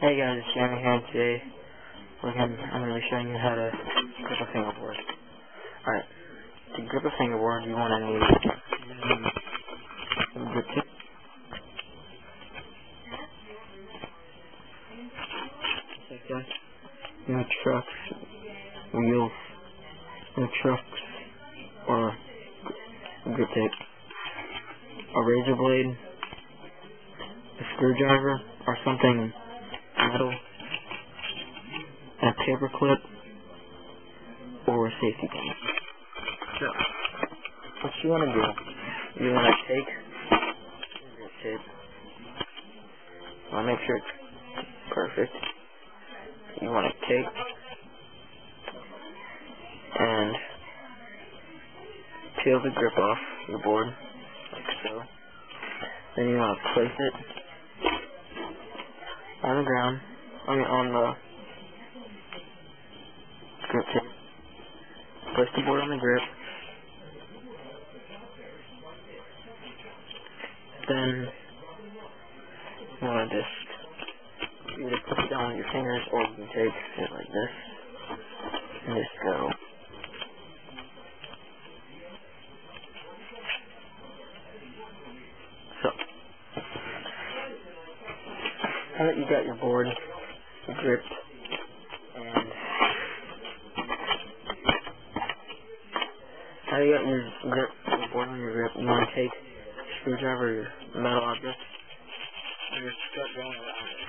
Hey guys, it's Jeremy here, and today I'm going to be showing you how to grip a fingerboard. Alright, to grip a fingerboard you want to need some grip tape, like that, trucks, wheels, trucks, or grip tape, a razor blade, a screwdriver, or something metal, and a paper clip, or a safety pin. So, what you want to do, you want to take grip tape, you want to make sure it's perfect, you want to take and peel the grip off the board, like so. Then you want to place it on the ground, on the grip tape. Place the board on the grip. Then you want to just either put it down with your fingers, or you can take it like this and just go. So, now that you got your board gripped and now you got your board on your grip, you want to take a screwdriver or your metal object and just start going around it.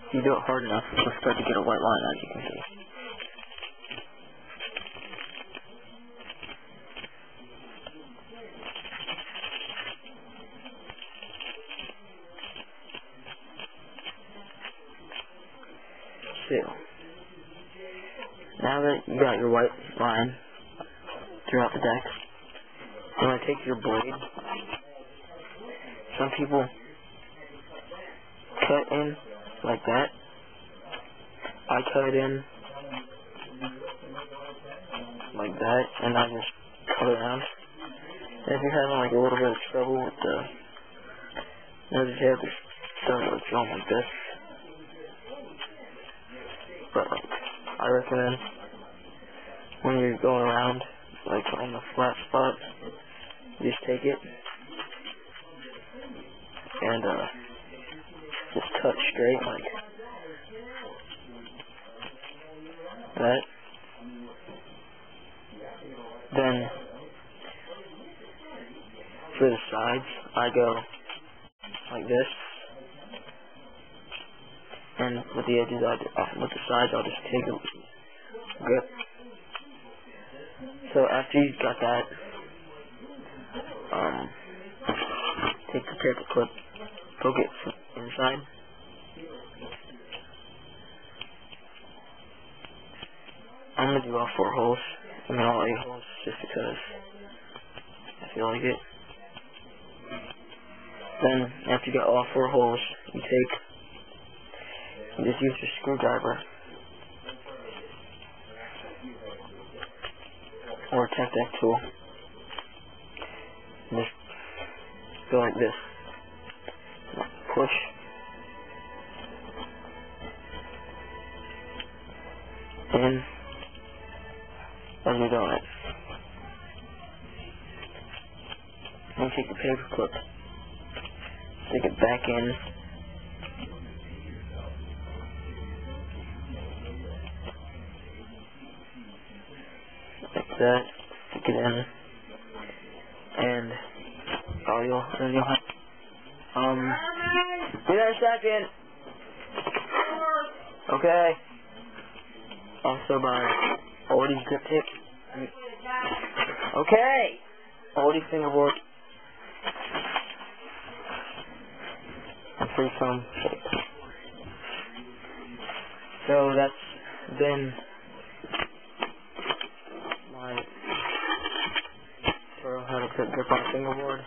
If you do it hard enough, you'll start to get a white line, as you can see. So, now that you got your white line throughout the deck, you want to take your blade. Some people cut in like that. I cut in like that, and I just cut around. And if you're having like a little bit of trouble with the nose hair, just start going like this. But I recommend when you're going around, like on the flat spot, you just take it and just cut straight like that. Then for the sides, I go like this. And with the edges, with the sides, I'll just take a grip. So after you've got that, take the paper clip, poke it from inside. I'm gonna do all 4 holes, all 8 holes, just because I feel like it. Then after you got all 4 holes, you just use your screwdriver or a Tech-Deck tool and just go like this. Push. In as you're doing it. Then take the paper clip, stick it back in. Like that, stick it in, and you'll have, wait a second, okay, also buy Aldi's grip tape, okay, Aldi fingerboard, and free foam tape. So that's been my tutorial how to grip on a fingerboard.